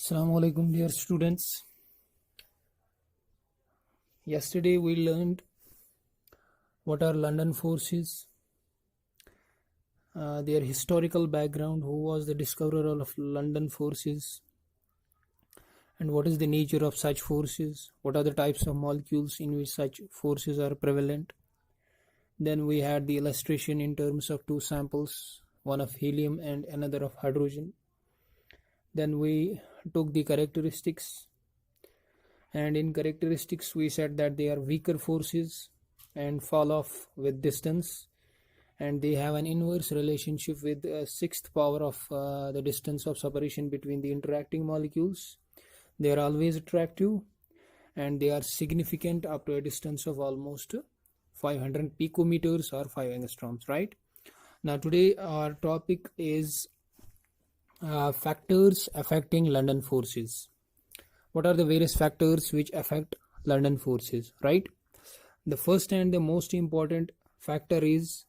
Assalamu alaikum, dear students. Yesterday we learned what are London forces, their historical background, who was the discoverer of London forces, and what is the nature of such forces, what are the types of molecules in which such forces are prevalent. Then we had the illustration in terms of two samples, one of helium and another of hydrogen. Then we took the characteristics, and in characteristics we said that they are weaker forces and fall off with distance, and they have an inverse relationship with sixth power of the distance of separation between the interacting molecules. They are always attractive, and they are significant up to a distance of almost 500 picometers or 5 angstroms, right? Now today our topic is factors affecting London forces. What are the various factors which affect London forces, right? The first and the most important factor is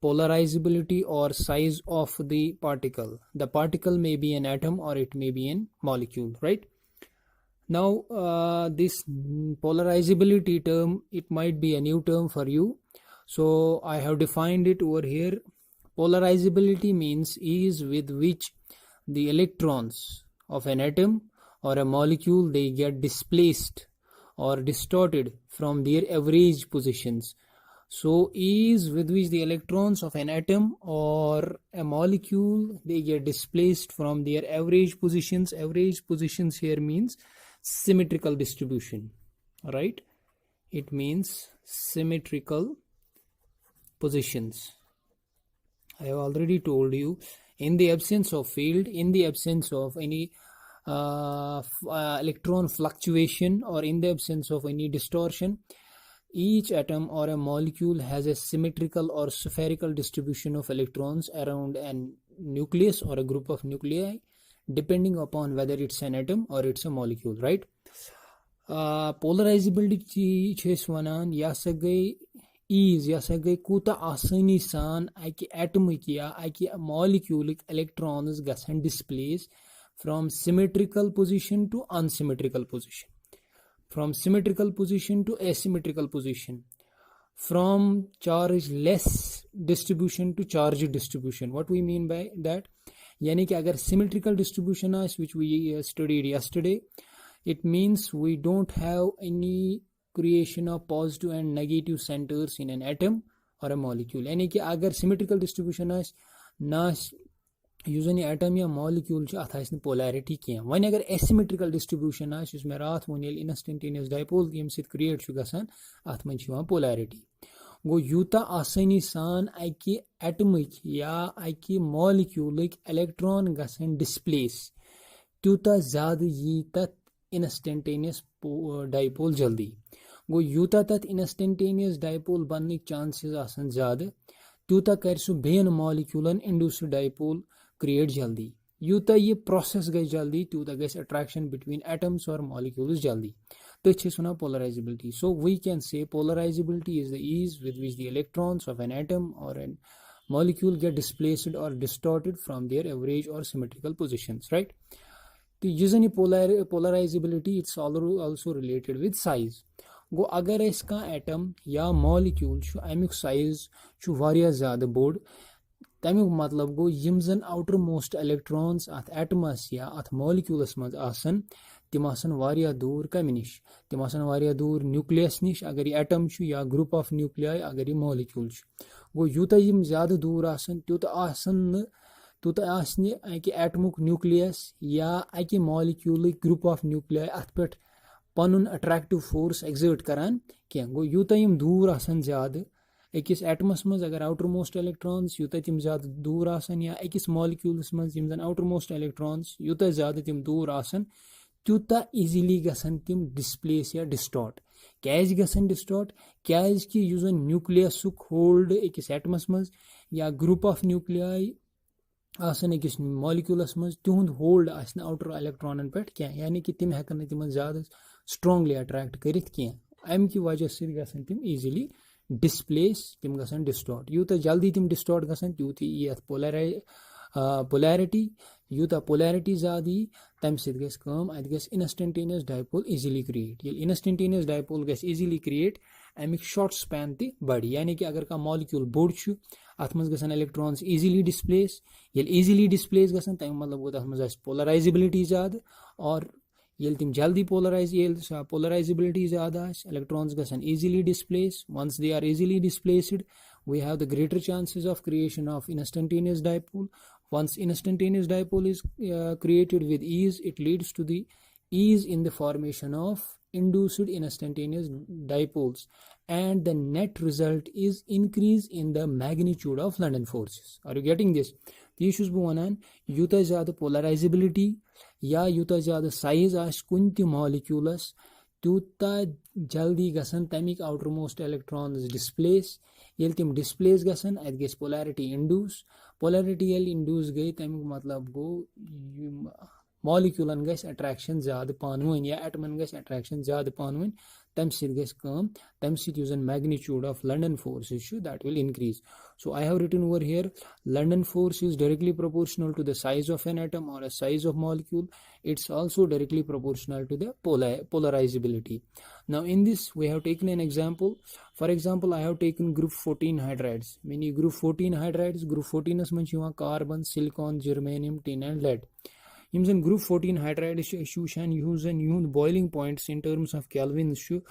polarizability or size of the particle. The particle may be an atom or it may be a molecule, right? Now this polarizability term, it might be a new term for you, so I have defined it over here. Polarizability means ease with which the electrons of an atom or a molecule, they get displaced or distorted from their average positions. So ease with which the electrons of an atom or a molecule, they get displaced from their average positions. Average positions here means symmetrical distribution, right? It means symmetrical positions. I have already told you, in the absence of field, in the absence of any electron fluctuation, or in the absence of any distortion, each atom or a molecule has a symmetrical or spherical distribution of electrons around a nucleus or a group of nuclei, depending upon whether it's an atom or it's a molecule, right? Polarizability chhes wanan yasa gay ease, yasa gay kuta asani san aki atomic ya aki moleculic electrons gasan displace from symmetrical position to unsymmetrical position, from symmetrical position to asymmetrical position, from charge less distribution to charge distribution. What we mean by that? Yani ki agar symmetrical distribution is, which we studied yesterday, it means we don't have any creation of positive and negative centers in an atom or a molecule. Yani ki agar symmetrical distribution is, na using atom या molecule अथ polarity कह one अगर asymmetrical distribution मे रात वो instantaneous dipole ये create गसान अथ मन polarity गो Utah आसानी सान अकि एटमिक या अकि moleculic electron गसान displace त्यूता ज्यादा यी तथ instantaneous dipole जल्दी गो यूता तथ instantaneous dipole बनने chances आसान ज्यादा त्यूता कर सु Ben moleculan induced dipole create jaldi. Yuta ye process gay jaldi, tuta gets attraction between atoms or molecules jaldi. तो इच्छे सुना polarizability. So we can say polarizability is the ease with which the electrons of an atom or a molecule get displaced or distorted from their average or symmetrical positions, right? The using polarizability, it's also related with size. गो अगर इसका atom या molecule अमुक size वारिया ज़्यादा बोड़ तमुक मतलब गो यम जन outer most electrons अथ एटमस या अथ मॉलिक्यूलस मज आसन तिम आसन वारिया दूर कम निश तिम आसन वारिया दूर न्यूक्लियस निश अगर ये एटम या ग्रुप ऑफ न्यूक्लियाई अगर ये मॉलिक्यूल गो यूता यम ज़्यादा दूर आसन त्यूता आसन तूता आसने अकि एटमुक न्यूक्लियस या अकि मॉलिक्यूल ग्रुप ऑफ न्यूक्लियाई अथ पे पनुन अट्रैक्टिव फोर्स एक्सर्ट करान क्या गो यूता यम दूर आसन ज़्यादा अकिस एटमस मज अगर आउटर मोस्ट इलेक्ट्रॉन्स यूता तिम ज़्यादा दूर आसन या अकिस मॉलिक्यूल्स मज यम जन आउटर मोस्ट इलेक्ट्रॉन्स यूता ज़्यादा तिम दूर आसन त्यूता इजीली गसन तिम डिस्प्लेस या डिस्टॉर्ट कैज गसन डिस्टॉर्ट कैज कि युस जन न्यूक्लियसुक होल्ड अकिस एटमस मज या ग्रुप ऑफ न्यूक्लियाई आसन अकिस मॉलिक्यूलस मज तिहुंद होल्ड आसन आउटर इलेक्ट्रॉनन पे क्या यानी कि तिम हेकन तिम ज़्यादा स्ट्रांगली अट्रैक्ट करित कह अम कि वजह सत गसन तिम इजीली डिस्प्लेस तिम गसन डिस्टॉर्ट यूत जल्दी तिम डिस्टॉर्ट गसन त्यूत यी अथ polarity yuta polarity zyada yi tam sit ges kam at ges instantaneous dipole easily create yel instantaneous dipole ges easily create amik short span ti badi yani ki agar ka molecule bod chu atmas gasan electrons easily displace yel easily displace gasan tam matlab go atmas as polarizability zyada or yel tim jaldi polarize yel polarizability zyada electrons gasan easily displace once they are easily displaced we have the greater chances of creation of instantaneous dipole. Once instantaneous dipole is created with ease, it leads to the ease in the formation of induced instantaneous dipoles, and the net result is increase in the magnitude of London forces. Are you getting this? The issues bonan yuta zyada polarizability ya yuta zyada size as kunti molecules tuta jaldi gasan tamik outermost electrons displace yel tim displace gasan at ges polarity induce polarity yel induce gay tamik matlab go moleculan ges attraction zyada panwen ya atoman ges attraction zyada panwen tam sit ges kam tam sit using magnitude of London force issue that will increase. So I have written over here London force is directly proportional to the size of an atom or a size of molecule. It's also directly proportional to the polarizability. Now in this we have taken an example. For example, I have taken group 14 hydrides. Many group 14 hydrides, group 14 is manch carbon, silicon, germanium, tin and lead. In group 14 hydride issue use and boiling points in terms of Kelvin issue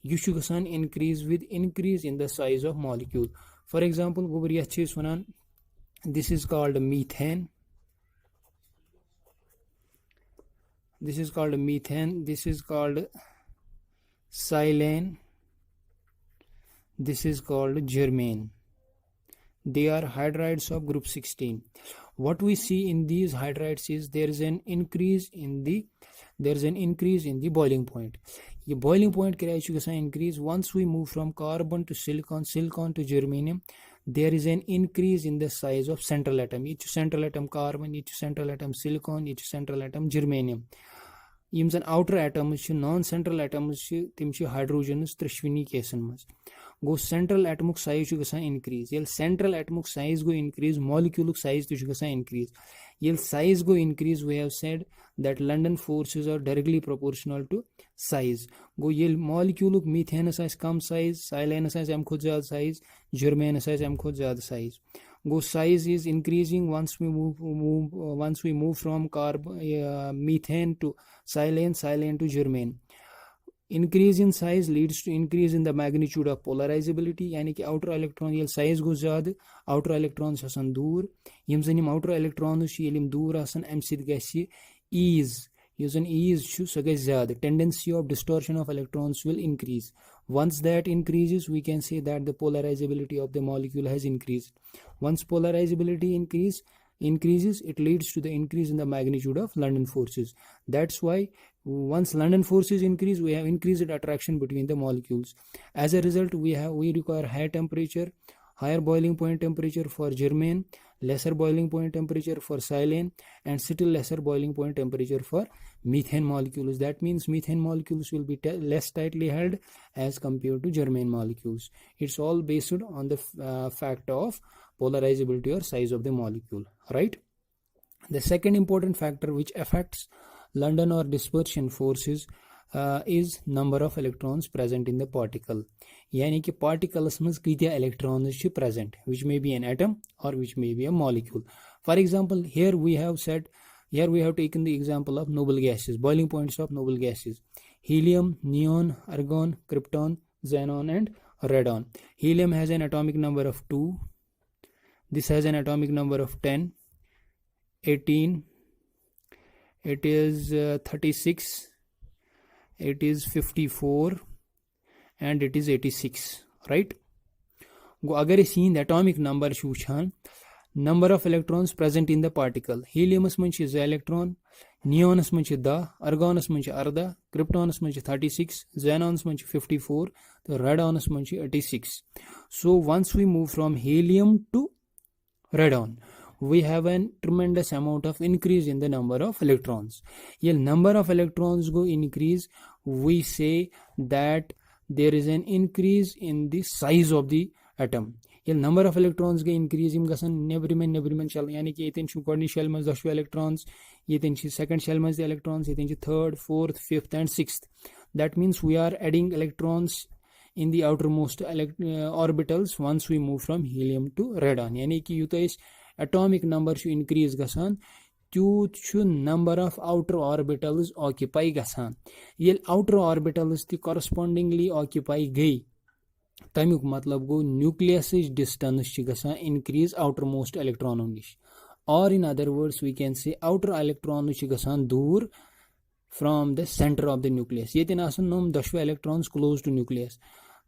you should increase with increase in the size of molecule. For example, this is called methane. This is called methane. This is called silane. This is called germane. They are hydrides of group 16. What we see in these hydrides is there is an increase in the boiling point. The boiling point increase once we move from carbon to silicon, silicon to germanium. There is an increase in the size of central atom. Each central atom carbon, each central atom silicon, each central atom germanium. Yim zan outer atoms non-central atoms tim hydrogens trishwini cases mas go central atomic size gasan increase yel central atomic size go increase molecule size to gasan increase yel size go increase we have said that London forces are directly proportional to size go yel molecule methane size kam size silane size am khod zyada size germane size am khod zyada size go size is increasing once we move from methane to silane to germane. Increase in size leads to increase in the magnitude of polarizability yani ki outer electron yel size go zyada outer electrons asan dur yim zanim outer electrons yelim dur asan am sid gasi ease using ease shu saga zyada tendency of distortion of electrons will increase. Once that increases we can say that the polarizability of the molecule has increased. Once polarizability increases it leads to the increase in the magnitude of London forces. That's why once London forces increase we have increased attraction between the molecules. As a result we require higher boiling point temperature for germane, lesser boiling point temperature for silane and still lesser boiling point temperature for methane molecules. That means methane molecules will be less tightly held as compared to germane molecules. It's all based on the fact of polarizability or size of the molecule, right? The second important factor which affects London or dispersion forces is number of electrons present in the particle. Yani ki particles mein kitya electrons are present, which may be an atom or which may be a molecule. For example, here we have taken the example of noble gases, boiling points of noble gases: helium, neon, argon, krypton, xenon and radon. Helium has an atomic number of 2. This has an atomic number of 10, 18, it is 36, it is 54 and it is 86, right? Go agar seen the atomic number shushan number of electrons present in the particle. Helium is manch is electron, neon is manch da, argon is manch arda, krypton is manch 36, xenon is manch 54, the radon is manch 86. So once we move from helium to radon we have a tremendous amount of increase in the number of electrons. Yel number of electrons go increase, we say that there is an increase in the size of the atom. ये number of electrons गई increase यम गसन नेबरिमन shell यानी कि ये गोडनिक shell मज 10 electrons ये second shell मज electrons ये third fourth fifth and sixth that means we are adding electrons in the outermost orbitals once we move from helium to radon yani ki yuta is atomic number should increase gasan tut should number of outer orbitals occupy gasan yel outer orbitals the correspondingly occupy gay tamuk matlab go nucleus distance chi gasan increase outermost electron nish or in other words we can say outer electron chi gasan dur from the center of the nucleus yetin asan nom 10 electrons close to nucleus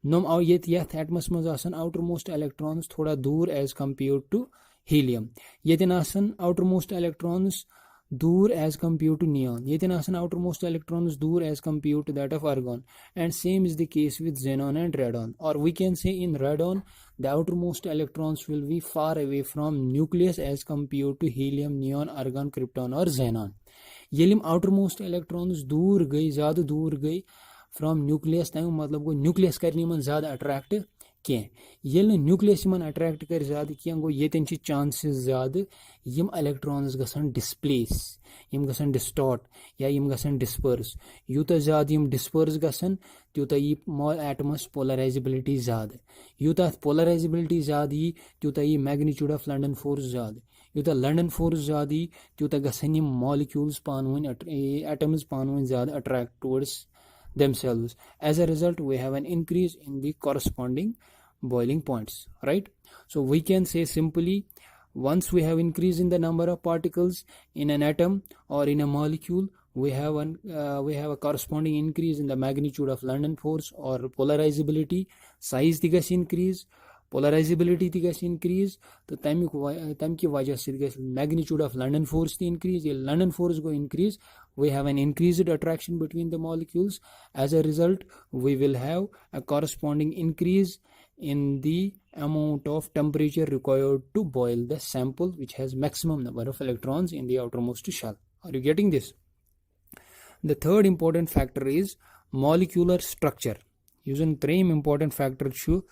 nom yet atoms maz asan outermost electrons thoda dur as compared to helium yetin asan outermost electrons dur as compared to neon yetin asan outermost electrons dur as compared to that of argon and same is the case with xenon and radon or we can say in radon the outermost electrons will be far away from nucleus as compared to helium neon argon krypton or xenon yelim outermost electrons दूर गई ज़्यादा दूर गई from nucleus तमें मतलब गो nucleus करनी मन ज़्यादा attract कह ये nucleus मन attract कर ज़्यादा कह गो ये तेंची chances ज़्यादा यम electrons गसन displace यम गसन distort या यम गसन disperse यूता ज़्यादा यम disperse गसन त्यूता ये atoms polarizability ज़्यादा यूता polarizability ज़्यादा ये त्यूता ये magnitude of London force ज़्यादा यूता लंडन फोर्स ज़्यादा त्यूता गसन यम मॉलिक्यूल्स पानवन atoms पानवन ज़्यादा attract towards themselves as a result we have an increase in the corresponding boiling points right so we can say simply once we have increase in the number of particles in an atom or in a molecule we have a corresponding increase in the magnitude of London force or polarizability size digas increase polarizability ती गस increase तो तम की वजह से गस magnitude of London force ती increase ये London force go increase we have an increased attraction between the molecules as a result we will have a corresponding increase in the amount of temperature required to boil the sample which has maximum number of electrons in the outermost shell are you getting this the third important factor is molecular structure using three important factor chu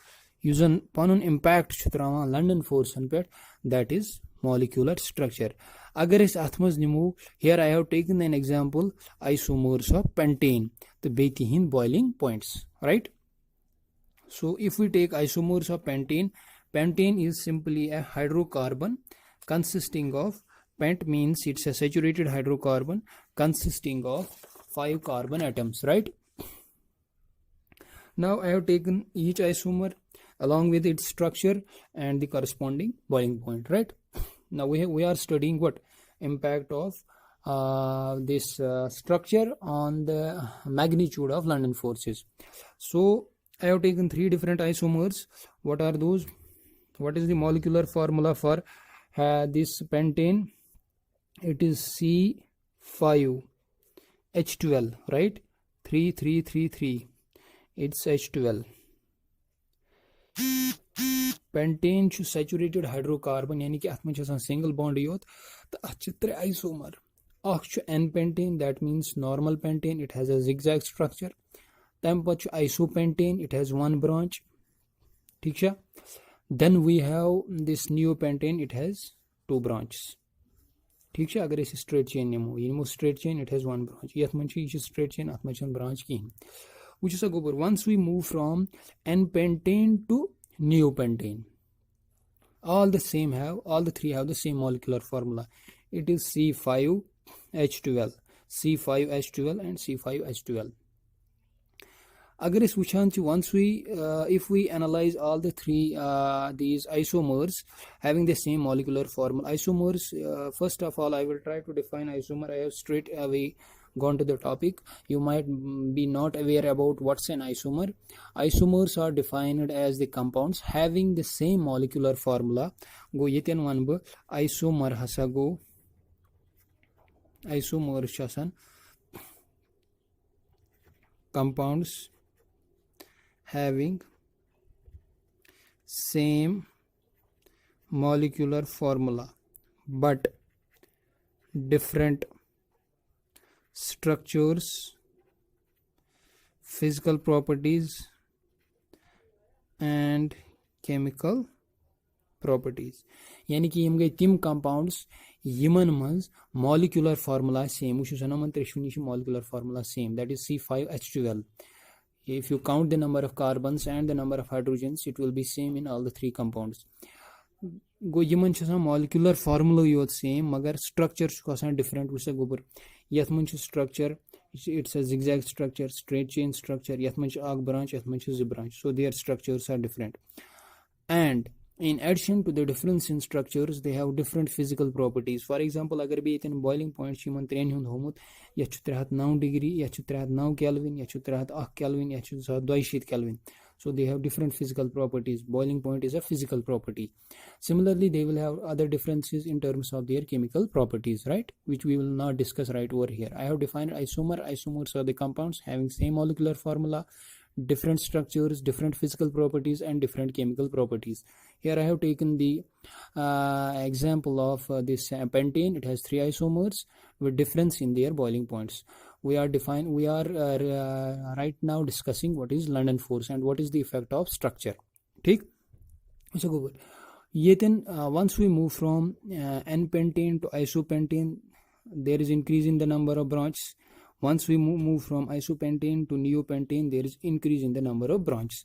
using panun impact chutrawan London force pe that is molecular structure agar is athmas nimu here I have taken an example isomers of pentane the betin boiling points right so if we take isomers of pentane is simply a hydrocarbon consisting of pent means it's a saturated hydrocarbon consisting of 5 carbon atoms right now I have taken each isomer along with its structure and the corresponding boiling point right now we are studying what impact of this structure on the magnitude of London forces so I have taken 3 different isomers what are those what is the molecular formula for this pentane it is C5H12 right 3333 it's H12 pentane saturated hydrocarbon यानी कि अत single bond योत तो अत 3 isomer n pentane that means normal pentane it has a zigzag structure तम पे isopentane it has 1 branch ठीक है then we have this new pentane it has 2 branches ठीक है अगर स्ट्रेट चेन निमो straight chain it has 1 branch ये मन स्ट्रेट चेन अत मन ब्रांच कहीं which is a gober once we move from n pentane to neopentane all the three have the same molecular formula it is C5H12 C5H12 and C5H12 agar is wuchan once we if we analyze all the three these isomers having the same molecular formula isomers first of all I will try to define isomer I have straight away gone to the topic you might be not aware about what's an isomer isomers are defined as the compounds having the same molecular formula go yeten one bu isomer hasa go isomer shasan compounds having same molecular formula but different structures physical properties and chemical properties. यानी कि यम गई तिम compounds Yemen मंज molecular formula same वुचु Sanman त्रेशुनी molecular formula same, that is C5H12. If you count the number of carbons and the number of hydrogens, it will be same in all the three compounds. Go Yemen molecular formula योत same मगर structure different वुचा गोबर यथ मन structure, it's a zigzag structure, straight chain structure, यथ मन आग branch, यथ मन z branch, so their structures are different. And in addition to the difference in structures, they have different physical properties. For example, agar bhi in boiling point chiman train hund homut ya 309 degree ya 309 kelvin ya 301 kelvin ya 200 kelvin, so they have different physical properties. Boiling point is a physical property. Similarly, they will have other differences in terms of their chemical properties, right, which we will not discuss right over here. I have defined isomer. Isomers are the compounds having same molecular formula, different structures, different physical properties, and different chemical properties. Here I have taken the example of this pentane. It has 3 isomers with difference in their boiling points. We are right now discussing what is London force and what is the effect of structure. ठीक? So go once we move from N-pentane to isopentane, there is increase in the number of branches. Once we move from isopentane to neopentane, there is increase in the number of branches.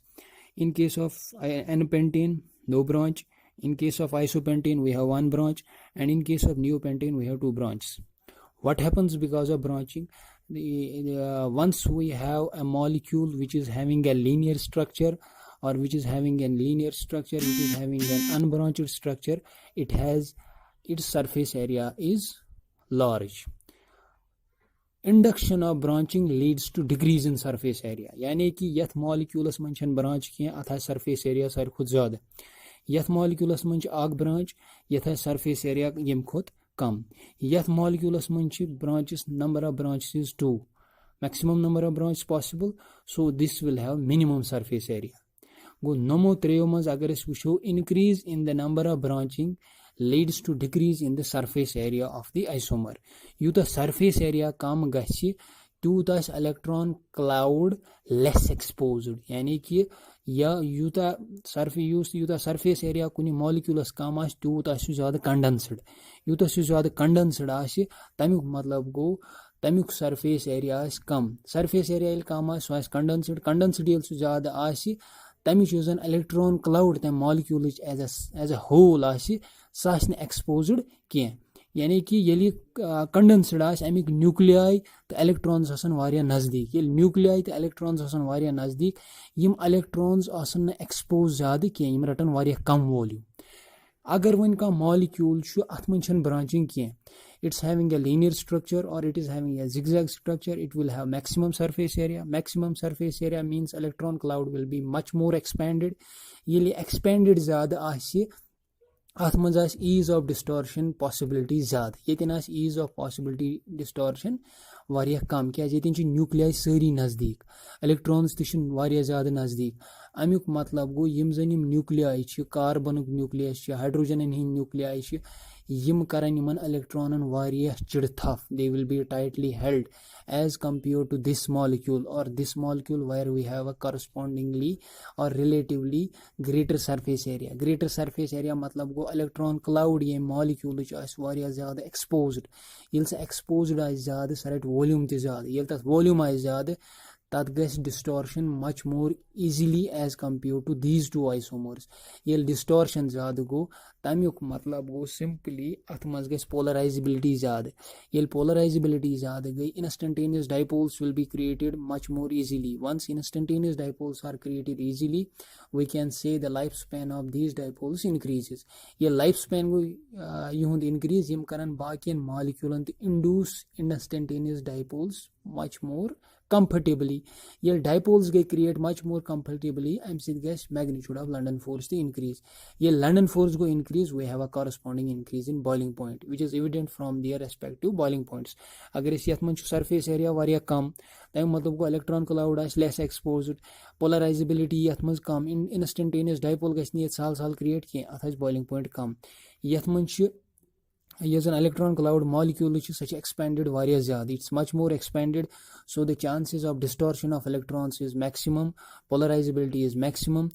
In case of N-pentane, no branch. In case of isopentane, we have 1 branch. And in case of neopentane, we have 2 branches. What happens because of branching? Once we have a molecule which is having a linear structure, or which is having a linear structure, which is having an unbranched structure, it has its surface area is large. Induction of branching leads to decrease in surface area. यानी कि यथ molecules मन छन branch किया अथा surface area सार खुद ज्यादा, यथ मॉलिक्यूलस मन आग ब्रांच यथ सरफेस एरिया यम खुद कम, यथ मॉलिक्यूलस मन branches, number of branches is 2, maximum number of branches possible, so this will have minimum surface area. Go nomo treyo maz agar is wusho increase in the number of branching leads to decrease in the surface area of the isomer. Yuta surface area kam gachi tutas electron cloud less exposed. Yani ki ya yuta surface area kuni molecules kam as tuta su zyada condensed. Yuta su zyada condensed asi tamuk matlab go tamuk surface area is kam. Surface area il kam as so as condensed il su zyada asi tamuk usan electron cloud the molecule as a whole asi सास ने exposed किया. यानी कि यली condensed Amik nuclei तो electrons आसन वारिया नजदीक, ये nuclei तो इलेक्ट्रॉन्स आसन वारिया नजदीक, यम इलेक्ट्रॉन्स आसन एक्सपोज ज्यादा किया, यम रटन वारिया कम वॉल्यूम. अगर वन का मॉलिक्यूल छु अथ मन छन ब्रांचिंग किया, it's having a linear structure or it is having a zigzag structure, it will have maximum surface area. Maximum surface area means electron cloud will be much more expanded. Yeli expanded zyada आसी अथ मज ease of distortion possibility ज़्यादा, ये ease of possibility distortion वारिया कम क्या ये nuclei सारी नज़दीक, electrons तक वारिया ज़्यादा नज़दीक. अमुक मतलब गो यम जन यम न्यूक्लियाई कार्बन न्यूक्लियस हाइड्रोजन हिंद न्यूक्लियाई यम करन यमन इलेक्ट्रॉनन वारिया चिड़ थफ, they will be tightly held as compared to this molecule or this molecule where we have a correspondingly or relatively greater surface area. Greater surface area मतलब गो electron cloud ये molecule आस वारिया ज़्यादा exposed. यिल से exposed आस ज़्यादा sir volume ते ज़्यादा, yield तक volume आस ज़्यादा that gets distortion much more easily as compared to these two isomers. Yel distortion zyada go tamyuk matlab go simply athmas gets polarizability zyada. Yel polarizability zyada gai instantaneous dipoles will be created much more easily. Once instantaneous dipoles are created easily, we can say the lifespan of these dipoles increases. Yel lifespan go yuhund increase yim karan bakian molecule induce instantaneous dipoles much more comfortably. Yel dipoles get create much more comfortably. I'm saying guess magnitude of London force the increase. Yel London force go increase, we have a corresponding increase in boiling point, which is evident from their respective boiling points. Agar is yath surface area varia kam, then matlab go electron cloud is less exposed, polarizability yath manch kam, in instantaneous dipole gets niyat sal create kiya, athas boiling point kam. Yath manch yes, an electron cloud molecule is such expanded various zyada, it's much more expanded, so the chances of distortion of electrons is maximum, polarizability is maximum,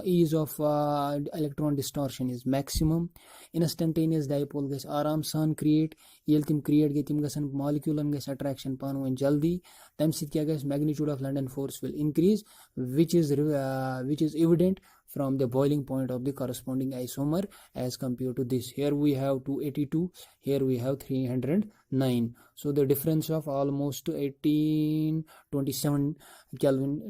ease of electron distortion is maximum. Instantaneous dipole gets aram san create. Yel tim create ge tim gasan molecule gets attraction panu and jaldi. Tam sit kya gas magnitude of London force will increase, which is evident from the boiling point of the corresponding isomer as compared to this. Here we have 282, here we have 309. So the difference of almost 1827 Kelvin,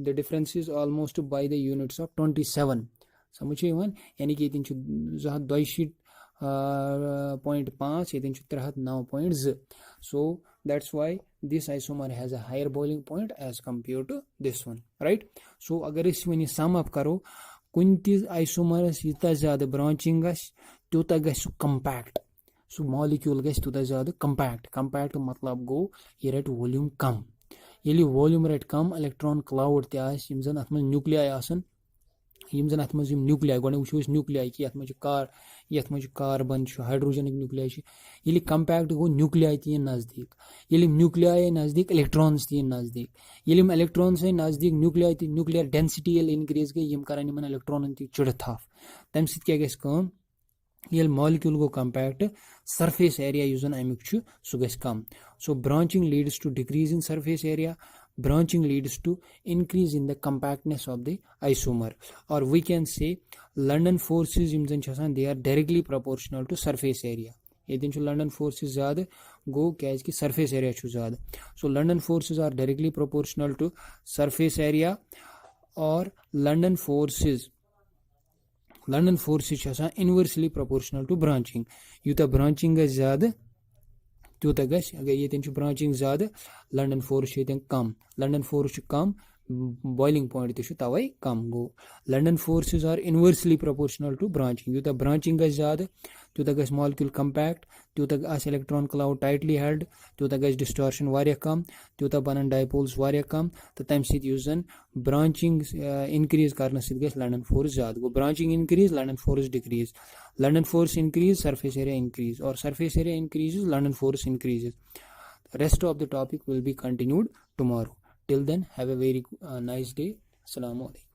the difference is almost by the units of 27. समझो यवन यानी कि Yatin 2.5 Yatin 309.2. So that's why this isomer has a higher boiling point as compared to this one, right? So agar is when sum up karo kunti isomers yita zyada branching gas tuta gas compact. So molecule gas tuta zyada compact matlab go here at volume kam. Yeli volume rate kam electron cloud te as yim zan atman nuclei asan yim zan atman yim nuclei gone wuchus nuclei ki atman carbon hydrogen nuclei yeli compact go nuclei ti nazdik yeli nuclei nazdik electrons ti nazdik yeli electrons se nazdik nuclei ti nuclear density yel increase ge yim karan man electron ti chudthaf tam sit kya ges kam yel molecule go compact surface area usen amik chu so ges kam. So branching leads to decrease in surface area, branching leads to increase in the compactness of the isomer, or we can say London forces they are directly proportional to surface area. London forces go ki surface area chu zyada. So London forces are directly proportional to surface area, or London forces inversely proportional to branching. Yuta branching is zyada tuta gas agar ye branching zyada London force kam. London force kam, boiling point tishu tawai kam go. London forces are inversely proportional to branching. Yuta branching gas zyada tuta gas molecule compact, tuta gas electron cloud tightly held, tuta gas distortion varya kam, tuta banan dipoles varya kam. The time sit usen branching increase karna sit gas London force zyada go. Branching increase, London force decrease. London force increase, surface area increase, or surface area increases, London force increases. The rest of the topic will be continued tomorrow. Till then, have a very nice day. Assalamu alaikum.